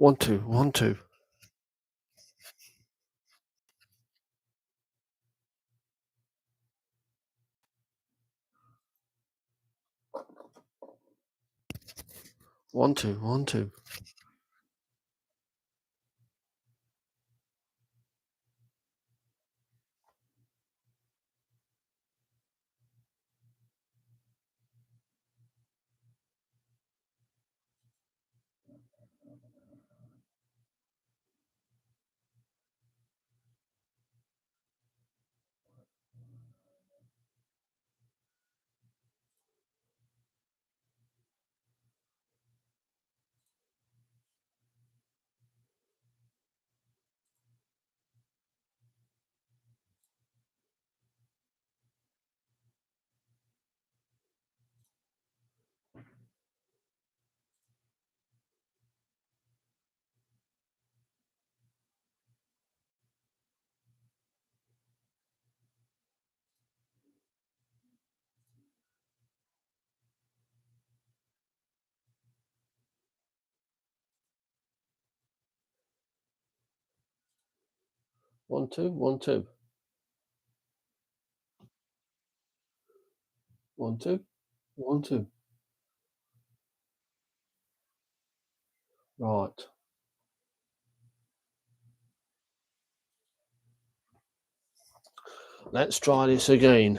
1 2 1 2 1 2 1 2 1 2 1 2 1 2 1 2. Right. Let's try this again.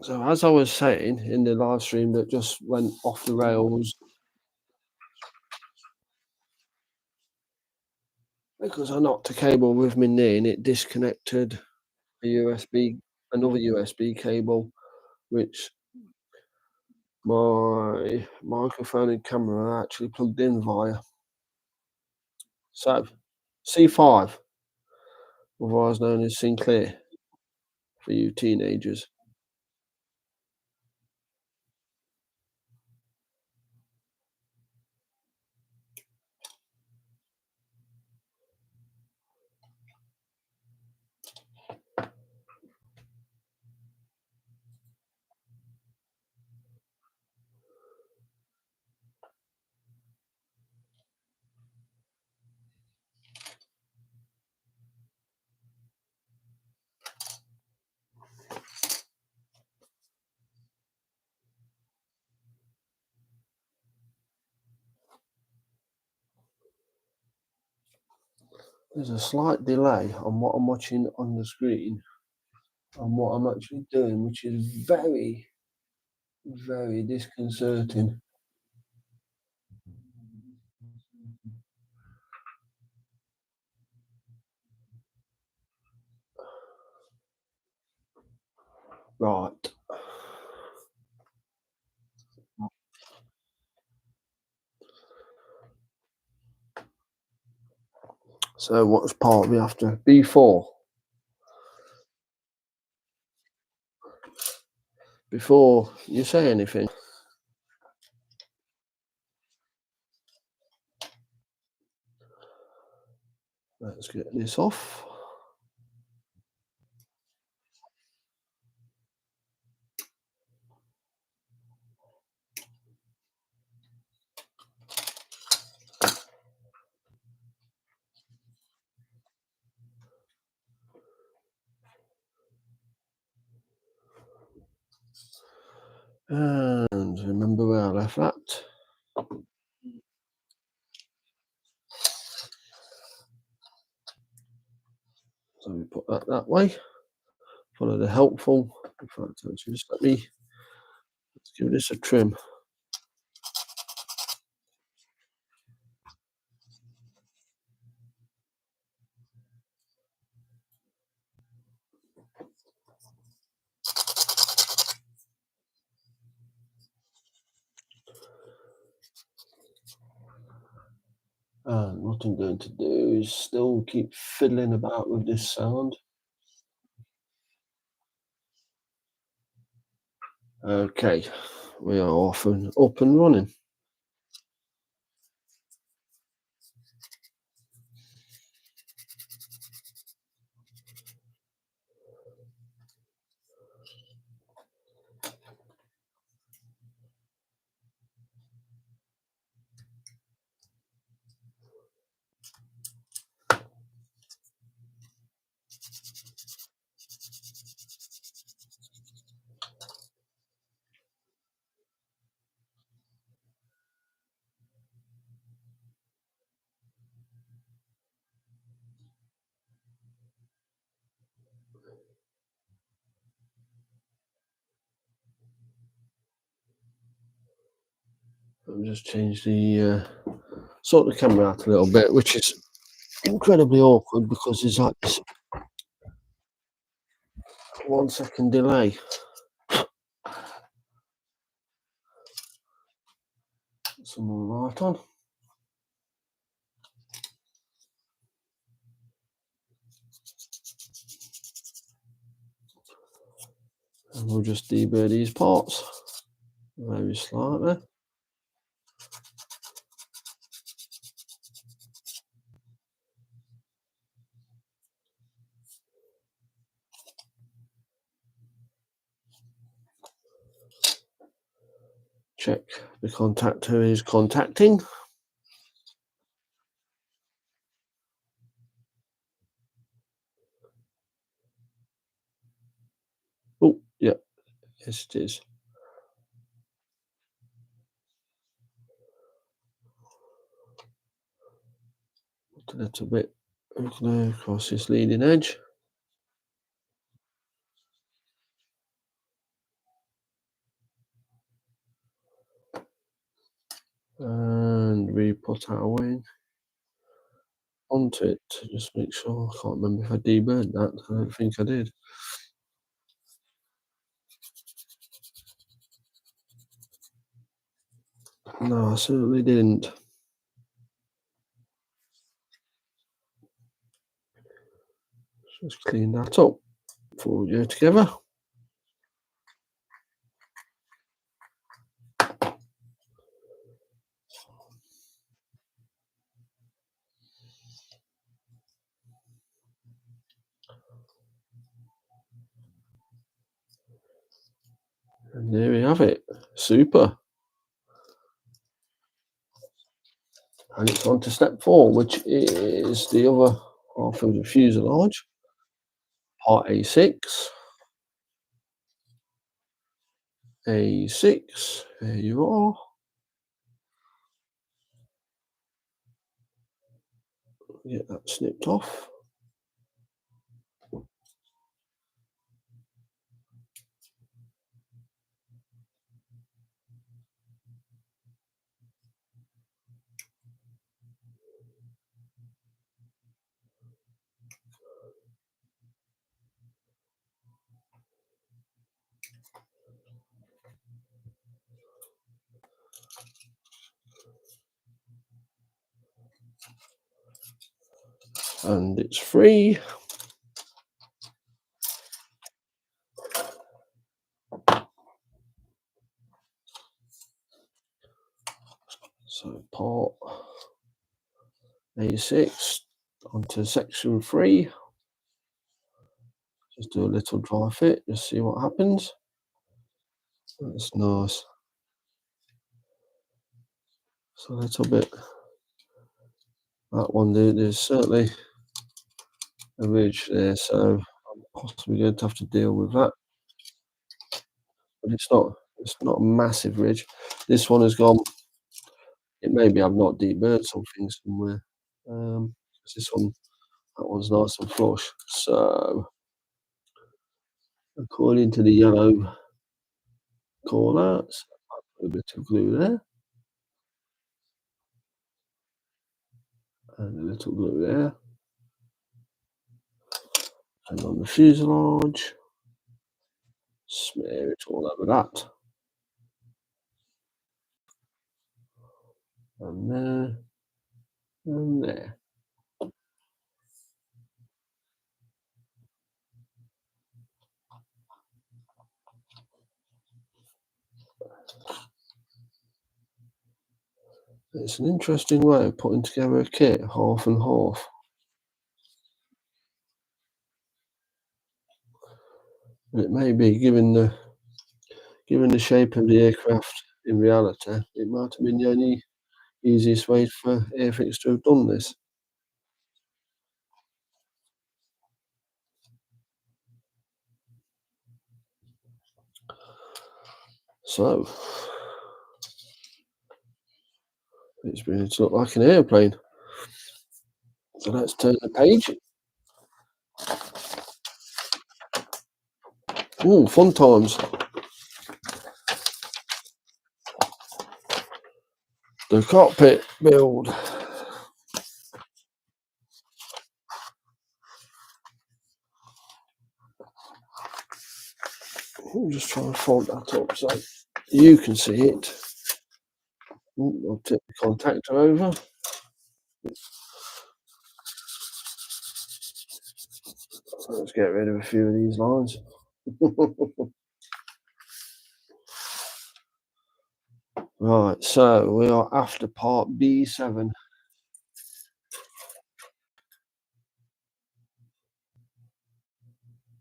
So as I was saying in the live stream that just went off the rails because I knocked a cable with my knee and it disconnected a another USB cable, which my microphone and camera are actually plugged in via. So C5, otherwise known as Sinclair for you teenagers. There's a slight delay on what I'm watching on the screen and what I'm actually doing, which is very, very disconcerting. Right. So what's part we after? B4. Before you say anything, let's get this off. And remember where I left that. So we put that way. Follow the helpful. In fact, just let's give this a trim. And what I'm going to do is still keep fiddling about with this sound. Okay, we are off and up and running. Let me just change the sort the camera out a little bit, which is incredibly awkward because there's like this 1 second delay. Some more light on. And we'll just deburr these parts very slightly. Check the contactor is contacting. Oh, yeah, yes it is. A little bit across this leading edge. And we put our wing onto it to just make sure. I can't remember if I deburred that. I don't think I did. No, I certainly didn't. Just clean that up before we go together. And there we have it. Super. And it's on to step 4, which is the other half of the fuselage, part A6. A6, there you are. Get that snipped off. And it's free. So part A6 onto section 3. Just do a little dry fit, just see what happens. That's nice. So a little bit. That one, there's certainly a ridge there, so I'm possibly going to have to deal with that. But it's not a massive ridge. This one has gone. It maybe I've not deburred something somewhere. This one, that one's nice and flush. So according to the yellow corners, I'll put a bit of glue there. And a little glue there. And on the fuselage, smear it all over that. And there, and there. It's an interesting way of putting together a kit, half and half. It may be, given the shape of the aircraft in reality, it might have been the only easiest way for airfix to have done this. So it's beginning to look like an airplane. So let's turn the page. Ooh, fun times. The cockpit build. I'm just trying to fold that up so you can see it. I'll tip the contactor over. Let's get rid of a few of these lines. Right, so we are after part B7.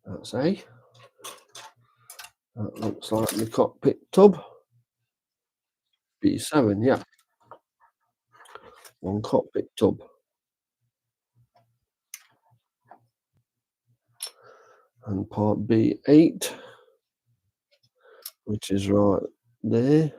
That's A. That looks like the cockpit tub. B7, yeah. One cockpit tub. And part B8, which is right there.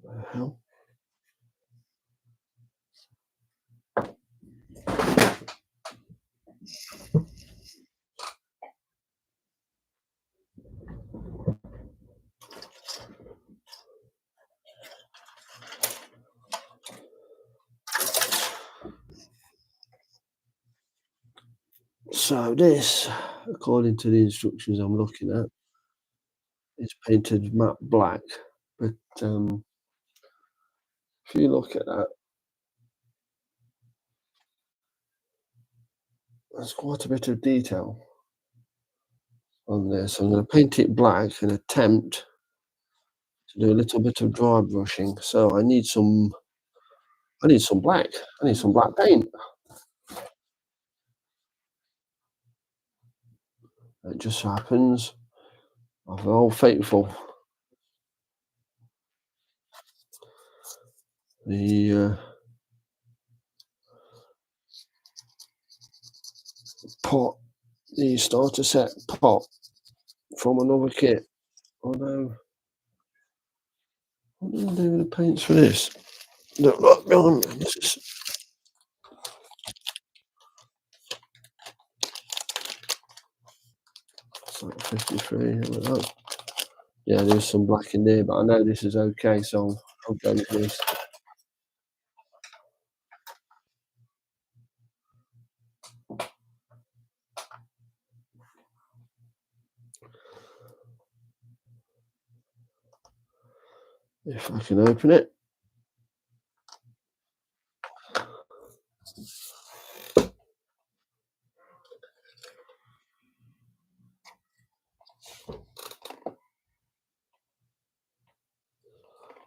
The hell? So this, according to the instructions I'm looking at, is painted matte black. But if you look at that, there's quite a bit of detail on there. So I'm going to paint it black and attempt to do a little bit of dry brushing. So I need some black. I need some black paint. It just happens of Old Faithful. The pot, the starter set pot from another kit. Although, what do I do with the paints for this? Look behind me. This is like 53. Like that. Yeah, there's some black in there, but I know this is okay, so I'll go with this. If I can open it.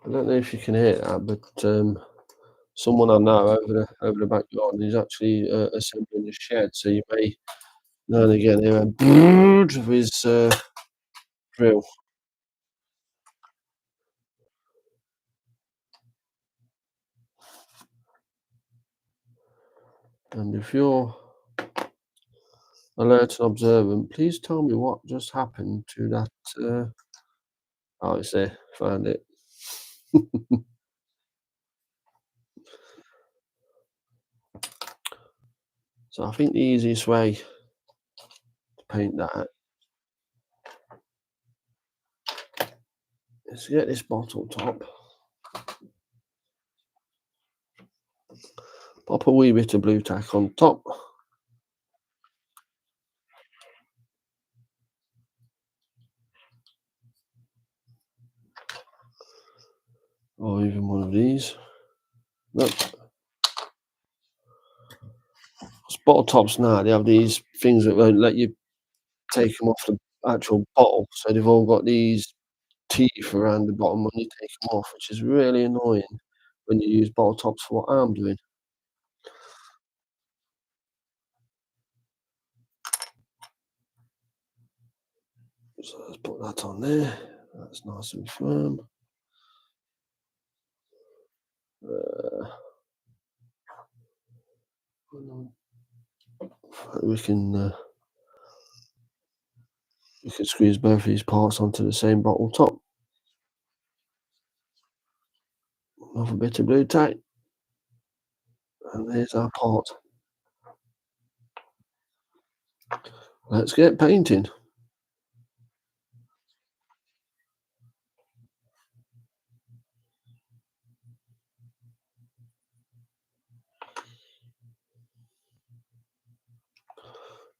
I don't know if you can hear that, but someone I know over the back garden is actually assembling a shed, so you may now and again hear a brrrr of his drill. And if you're alert and observant, please tell me what just happened to that. Oh, it's there. Found it. So I think the easiest way to paint that is to get this bottle top, pop a wee bit of blue tack on top, or even one of these. Look, bottle tops now, they have these things that won't let you take them off the actual bottle, so they've all got these teeth around the bottom when you take them off, which is really annoying when you use bottle tops for what I'm doing. So let's put that on there. That's nice and firm. We can squeeze both of these parts onto the same bottle top. Another bit of blue tack, and there's our part. Let's get painting.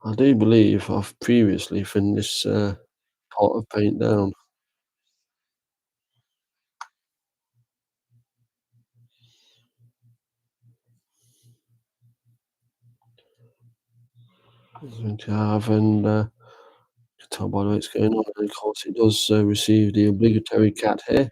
I do believe I've previously thinned this pot of paint down. I think I have, and can tell by the way it's going on. And of course, it does receive the obligatory cat hair.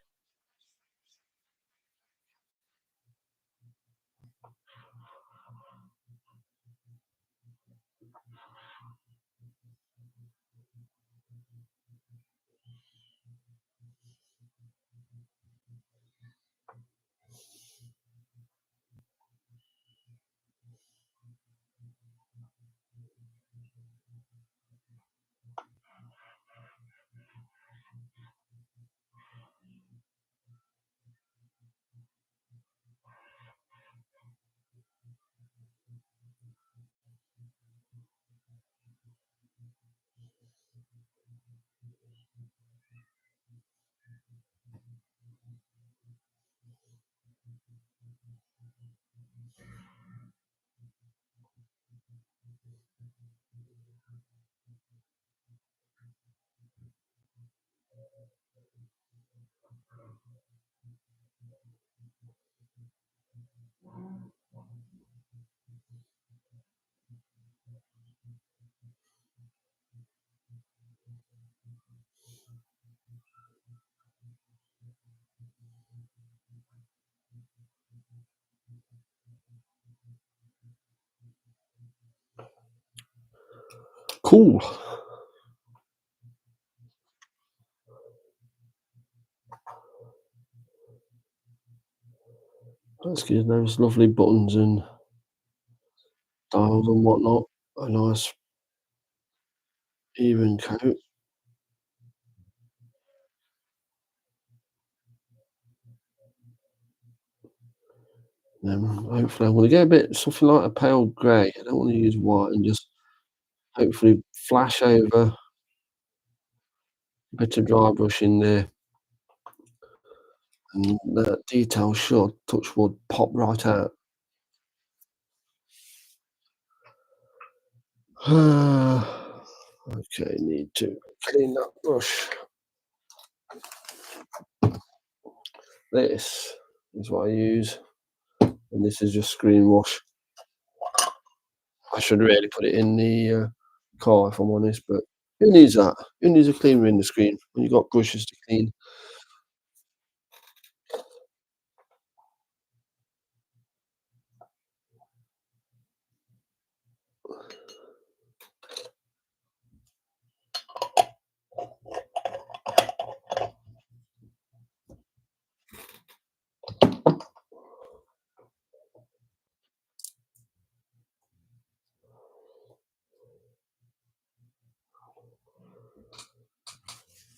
Cool. That's good. Those lovely buttons and dials and whatnot. A nice even coat. Then hopefully I'm going to get a bit something like a pale grey. I don't want to use white and just hopefully flash over a bit of dry brush in there, and that detail should, touch wood, pop right out. Okay, need to clean that brush. This is what I use, and this is just screen wash. I should really put it in the car if I'm honest, but who needs that? Who needs a cleaner in the screen when you've got brushes to clean?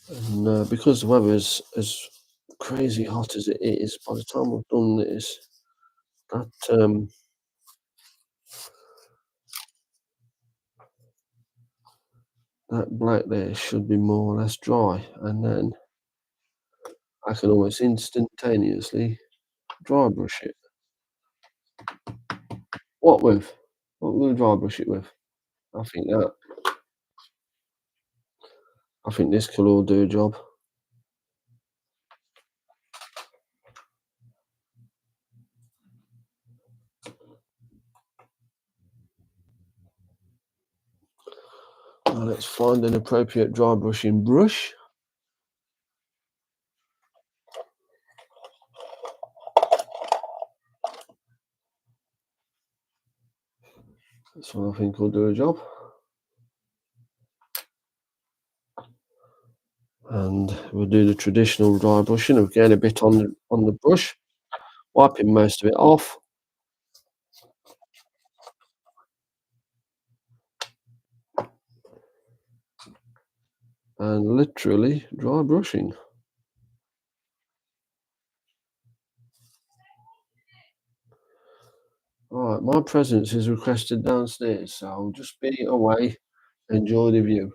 And because the weather is as crazy hot as it is, by the time I've done this, that that black there should be more or less dry, and then I can almost instantaneously dry brush it. What with? What will I dry brush it with? I think that. I think this colour will do a job. Now let's find an appropriate dry brushing brush. This one I think will do a job. And we'll do the traditional dry brushing of getting a bit on the brush, wiping most of it off. And literally dry brushing. Alright, my presence is requested downstairs, so I'll just be away Enjoy the view.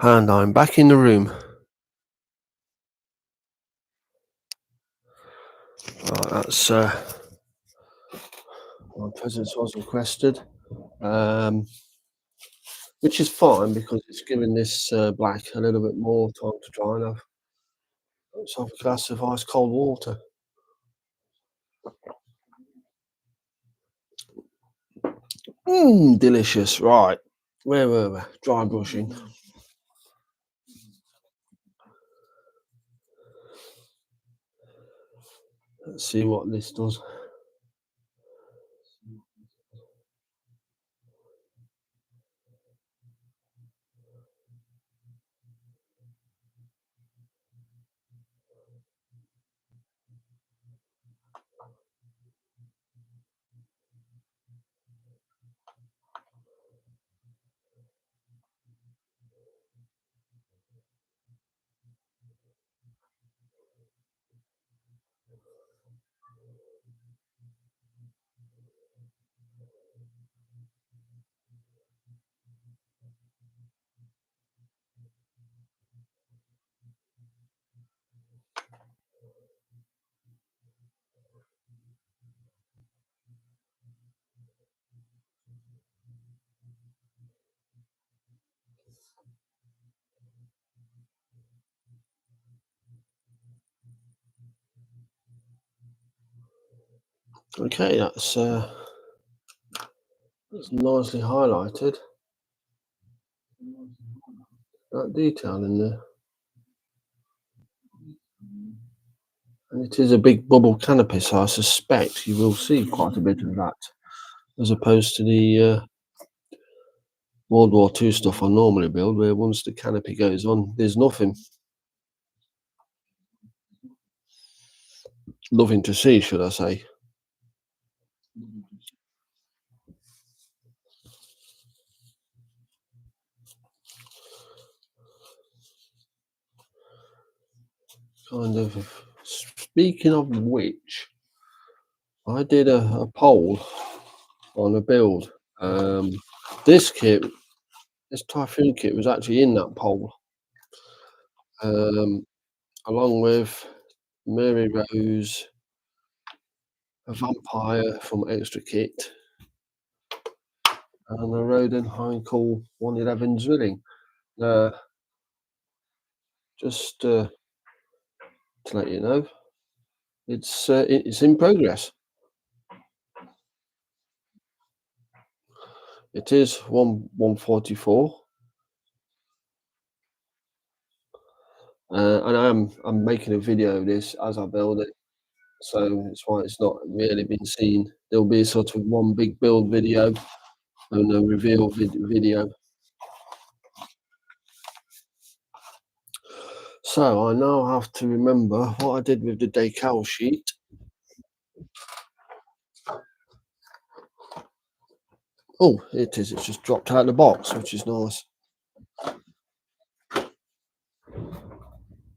And I'm back in the room. Right, that's my presence was requested, which is fine because it's giving this black a little bit more time to dry. And let's have a glass of ice cold water. Delicious. Right, where were we? Dry brushing. Let's see what this does. Okay, that's nicely highlighted. That detail in there. And it is a big bubble canopy, so I suspect you will see quite a bit of that, as opposed to the World War II stuff I normally build, where once the canopy goes on, there's nothing to see, should I say. Kind of. Speaking of which, I did a poll on a build. This kit, this Typhoon kit, was actually in that poll, um, along with Mary Rose, a Vampire from Extra Kit, and a Roden Heinkel 111 drilling. Uh, just to let you know, it's in progress. It is 144, and I'm making a video of this as I build it, so it's why it's not really been seen. There'll be sort of one big build video and a reveal video. So I now have to remember what I did with the decal sheet. Oh, it is. It's just dropped out of the box, which is nice.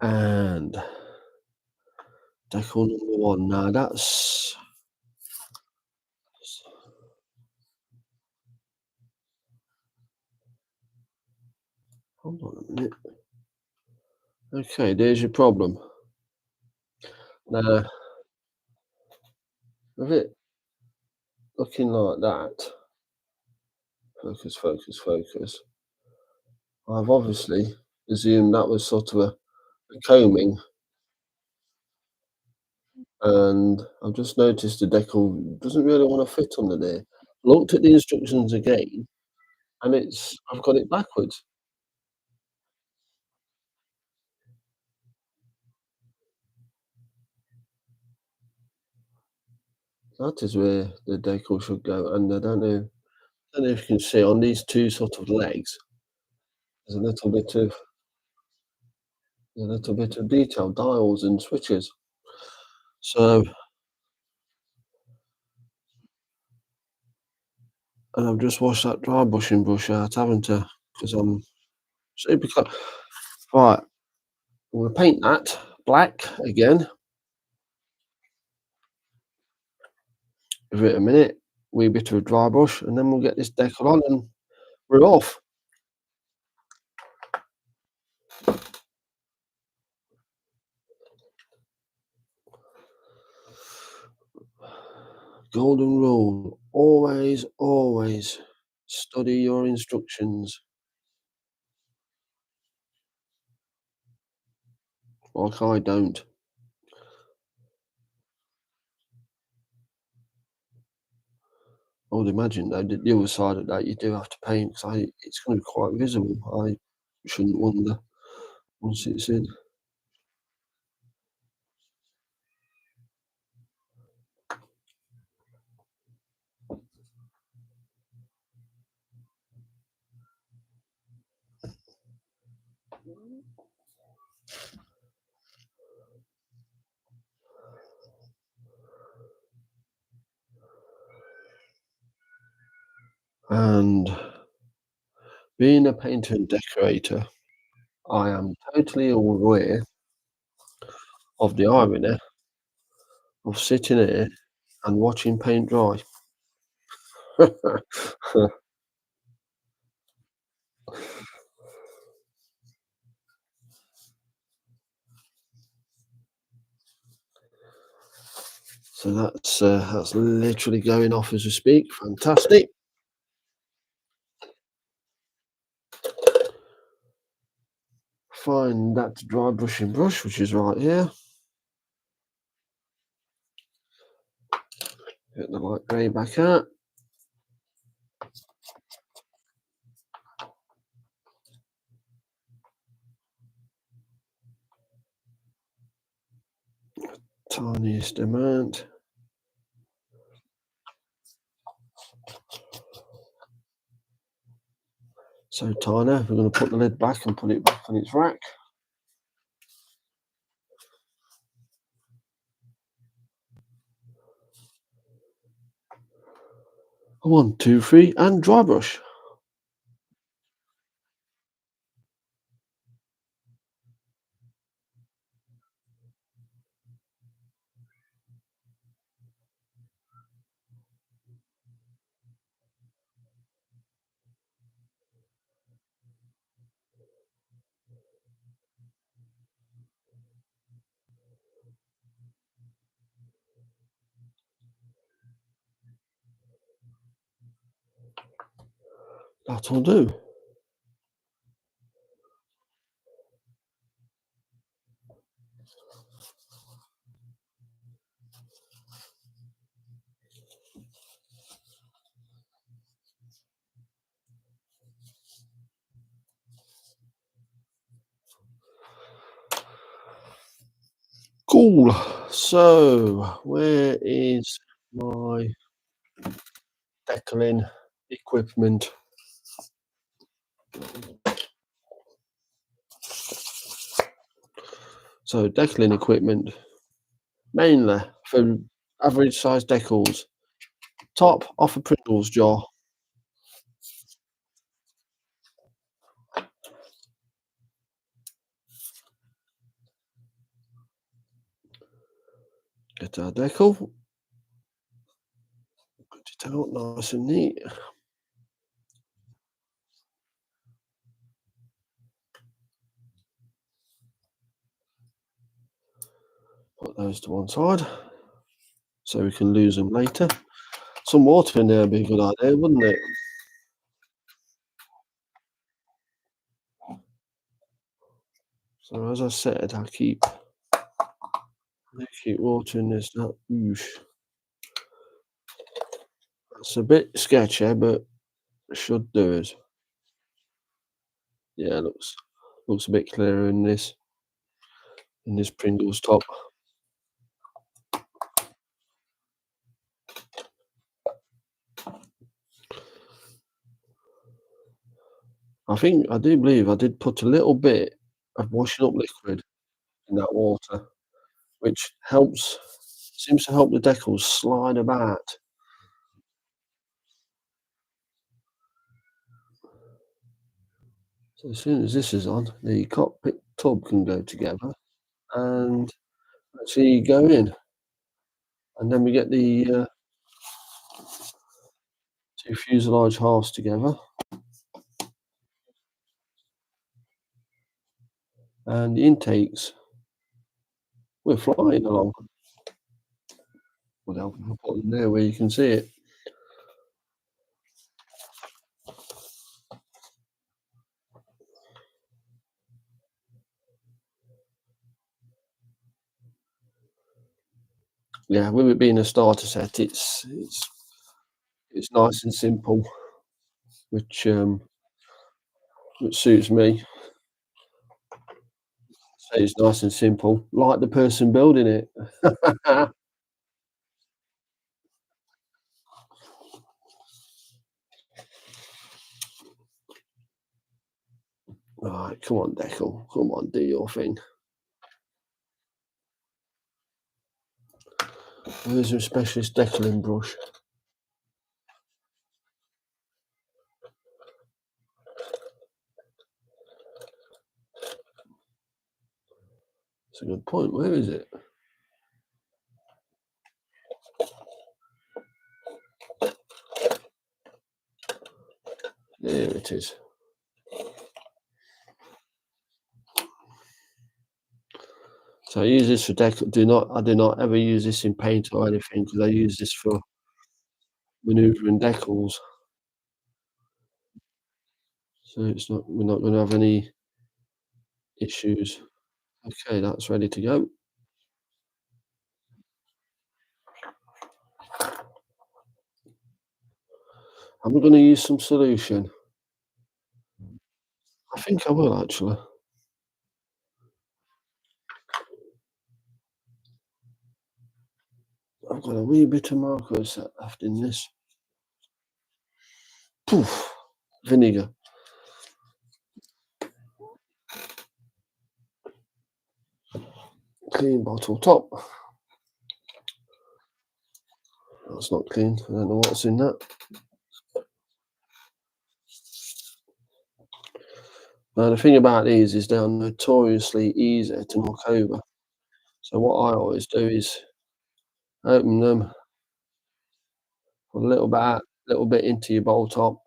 And decal number one. Now that's. Hold on a minute. Okay, there's your problem. Now, with it looking like that, focus, focus, focus. I've obviously assumed that was sort of a combing, and I've just noticed the decal doesn't really want to fit under there. Looked at the instructions again, and I've got it backwards. That is where the decal should go, and I don't know if you can see on these two sort of legs, there's a little bit of detail, dials and switches. So, and I've just washed that dry brushing brush out, haven't I? Because I'm super close. Right, I'm gonna paint that black again. Give it a minute, wee bit of a dry brush, and then we'll get this decal on and we're off. Golden rule, always, always study your instructions. Like I don't. I would imagine though that the other side of that you do have to paint because it's going to be quite visible. I shouldn't wonder once it's in. And being a painter and decorator, I am totally aware of the irony of sitting here and watching paint dry. So that's literally going off as we speak. Fantastic. Find that dry brushing brush, which is right here. Get the light grey back out. tiniest amount. So tiny, we're going to put the lid back and put it back on its rack. 1, 2, 3, and dry brush. That'll do. Cool. So, where is my deckling equipment? So, deckling equipment, mainly for average size decals. Top off a Pringles jar. Get our decal. Put it out nice and neat. Put those to one side so we can lose them later. Some water in there would be a good idea, wouldn't it? So as I said, I keep watering this up. It's a bit sketchy, but it should do it. Yeah, looks a bit clearer in this Pringles top. I do believe I did put a little bit of washing up liquid in that water, which seems to help the decals slide about. So as soon as this is on, the cockpit tub can go together and actually go in, and then we get the two fuselage halves together, and the intakes we're flying along. Well, I'll put them there where you can see it. Yeah, with it being a starter set, it's nice and simple, which suits me. So it's nice and simple, like the person building it. Right, come on, Deckle. Come on, do your thing. Where's your specialist deckling brush? That's a good point. Where is it? There it is. So I use this for I do not ever use this in paint or anything, because I use this for maneuvering decals. So we're not going to have any issues. Okay, that's ready to go. And we're going to use some solution. I think I will actually. I've got a wee bit of marker set left in this. Poof, vinegar. Clean bottle top. That's not clean. I don't know what's in that. Now the thing about these is they're notoriously easy to knock over. So what I always do is open them, put a little bit into your bowl top,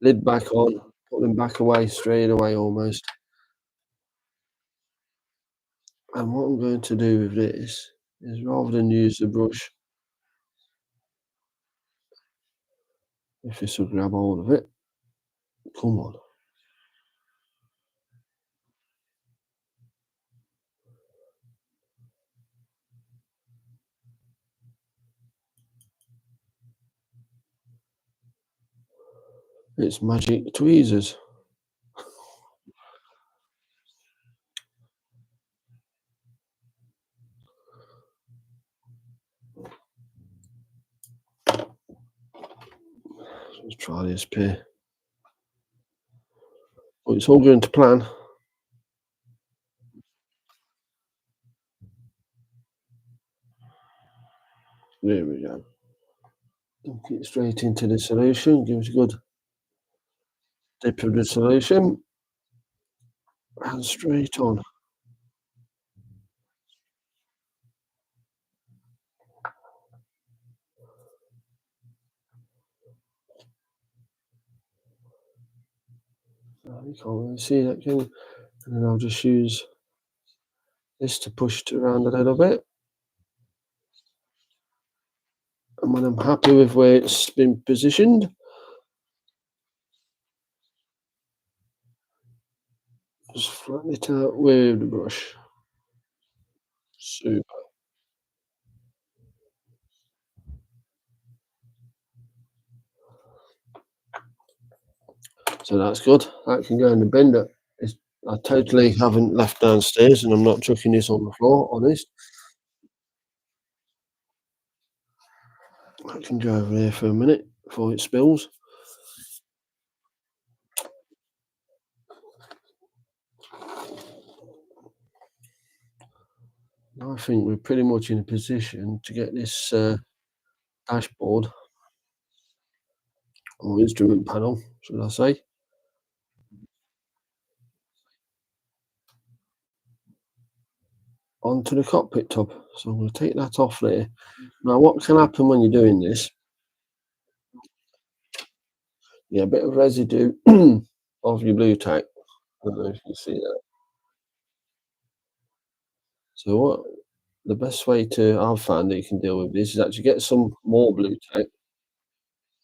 lid back on, put them back away straight away almost. And what I'm going to do with this is rather than use the brush, if this will grab hold of it, come on. It's magic tweezers. Let's try this pair. Oh, it's all going to plan. There we go. Dunk it straight into the solution. Give it a good dip of the solution. And straight on. You can't really see that, can you? And then I'll just use this to push it around a little bit. And when I'm happy with where it's been positioned, just flatten it out with the brush. Super. So that's good. That can go in the blender. I totally haven't left downstairs and I'm not chucking this on the floor, honest. I can go over there for a minute before it spills. I think we're pretty much in a position to get this dashboard or instrument panel, should I say, onto the cockpit top. So I'm going to take that off there. Now, what can happen when you're doing this? Yeah, a bit of residue of your blue tack. I don't know if you can see that. So what the best way to I've found that you can deal with this is actually get some more blue tack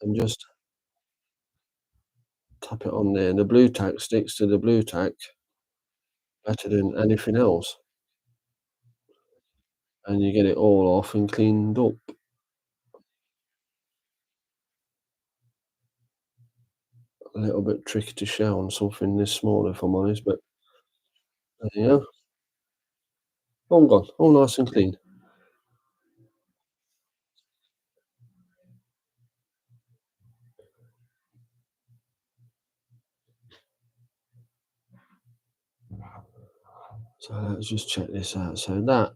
and just tap it on there. And the blue tack sticks to the blue tack better than anything else. And you get it all off and cleaned up. A little bit tricky to show on something this small, if I'm honest, but there you go. All gone, all nice and clean. So let's just check this out. So that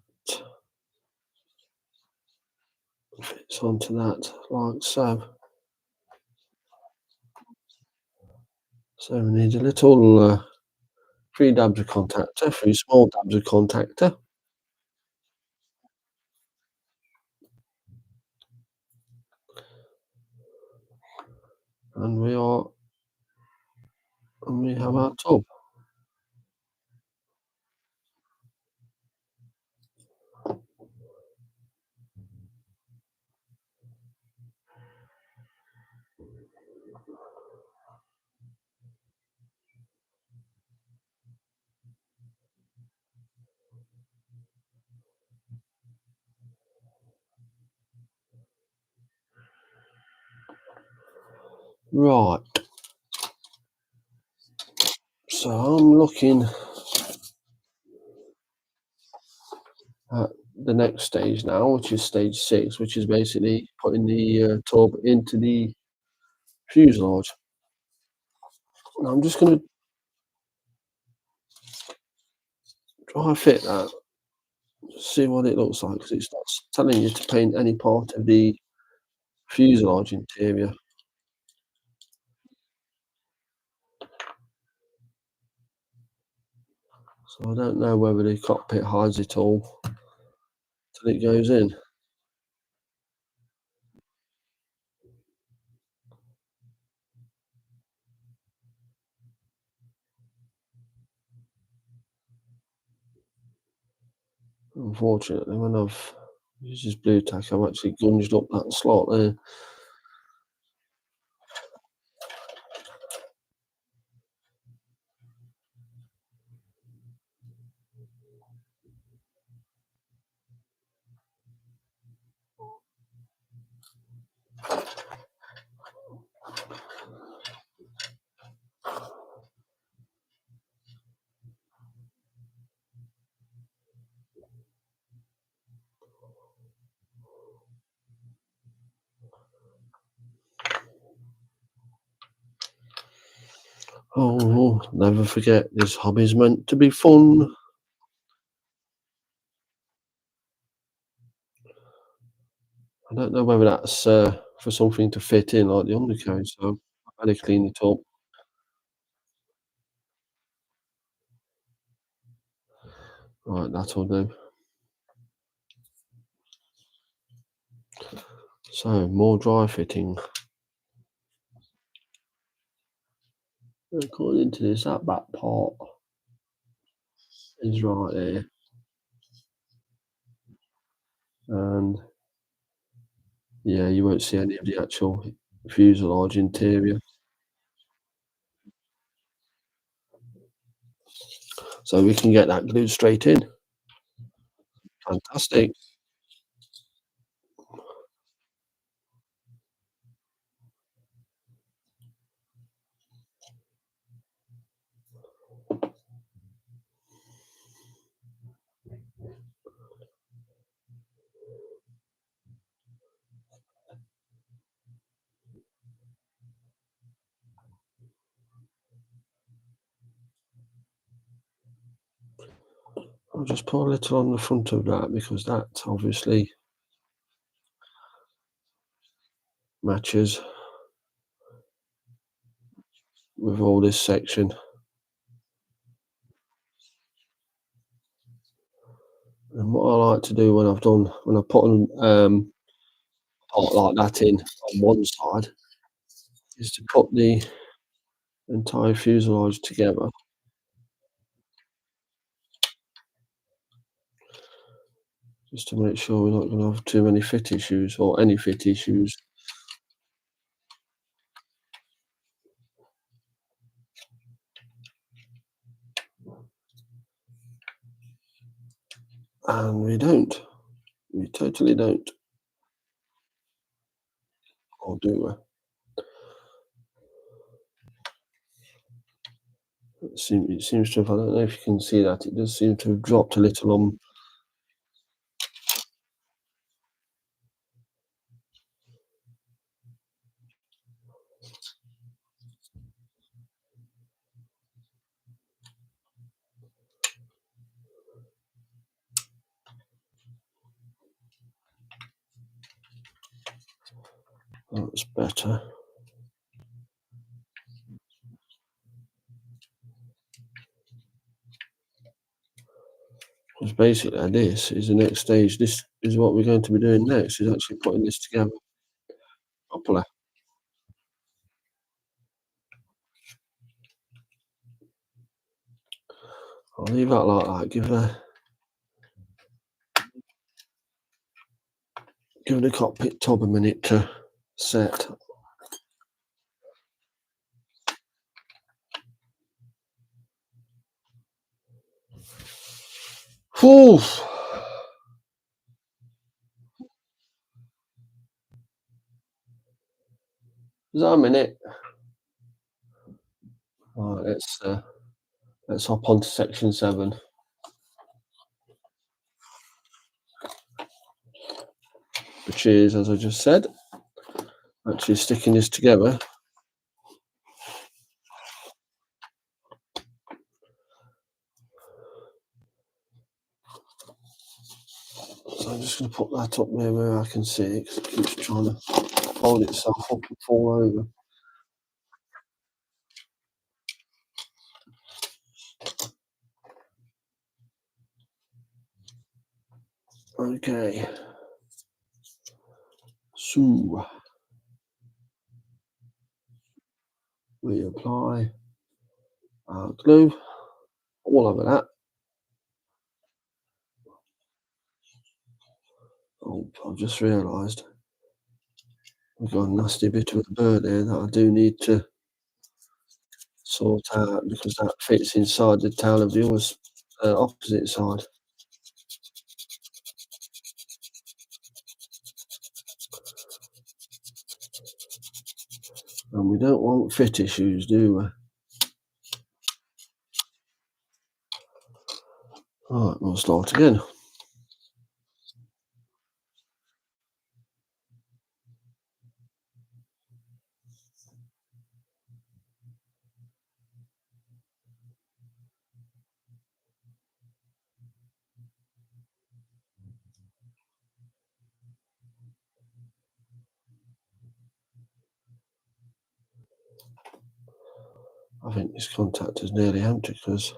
fits onto that like so. So we need a little 3 dabs of contactor, 3 small dabs of contactor. And we have our tub. Right. So I'm looking at the next stage now, which is stage 6, which is basically putting the tub into the fuselage. Now I'm just going to dry fit that, see what it looks like, because it's not telling you to paint any part of the fuselage interior. So I don't know whether the cockpit hides it all till it goes in. Unfortunately, when I've used this blue tack, I've actually gunged up that slot there. Oh, never forget, this hobby's meant to be fun. I don't know whether that's for something to fit in like the undercarriage, so I better clean it up. Right, that'll do. So, more dry fitting. According to this, that back part is right there, and yeah, you won't see any of the actual fuselage interior. So we can get that glued straight in. Fantastic. I'll just put a little on the front of that because that obviously matches with all this section. And what I like to do when I put an part like that in on one side is to put the entire fuselage together, just to make sure we're not going to have too many fit issues or any fit issues. And we don't. We totally don't. Or do we? It seems to have, I don't know if you can see that, it does seem to have dropped a little on. That's better. Because basically this is the next stage. This is what we're going to be doing next, is actually putting this together properly. I'll leave that like that. Give the cockpit tub a minute to set. Whew! Is that a minute? Right, let's hop on to section 7. which is, as I just said, actually sticking this together. So I'm just going to put that up there where I can see it, because it keeps trying to hold itself up and fall over. Okay. So we apply our glue all over that. Oh, I've just realised we've got a nasty bit of a bird there that I do need to sort out, because that fits inside the tail of the other opposite side. And we don't want fit issues, do we? Alright, we'll start again. I think this contact is nearly empty, because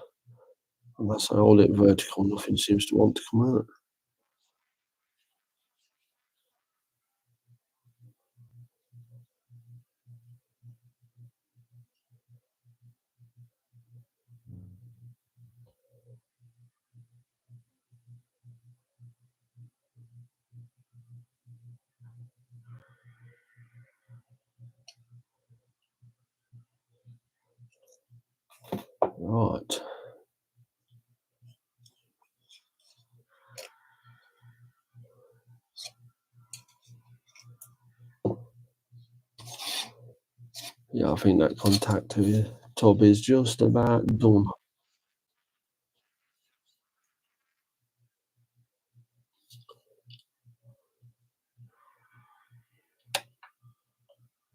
unless I hold it vertical, nothing seems to want to come out. Right. Yeah, I think that contact to the tub is just about done.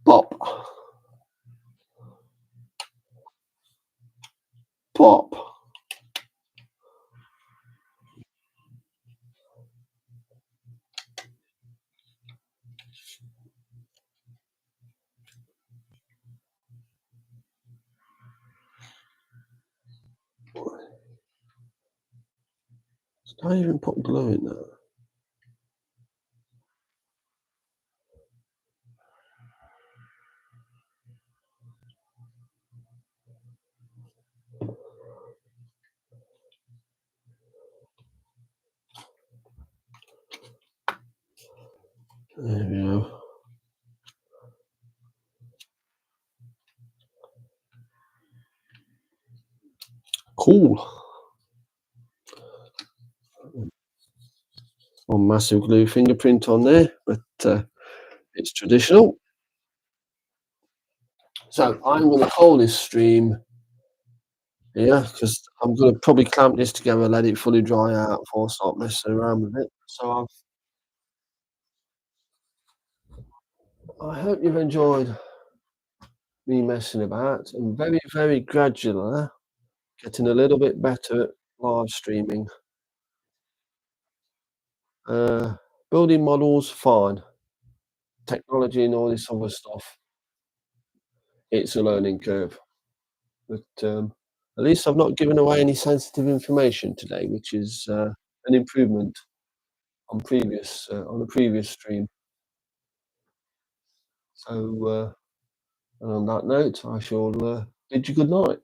Pop! Pop! Don't even put glue in there. There we go. Cool. One massive glue fingerprint on there, but it's traditional. So I'm going to call this stream here, because I'm going to probably clamp this together, let it fully dry out before I start messing around with it. So I hope you've enjoyed me messing about, and very, very gradually getting a little bit better at live streaming. Building models, fine. Technology and all this other stuff, it's a learning curve. But at least I've not given away any sensitive information today, which is an improvement on a previous stream. So, and on that note, I shall bid you good night.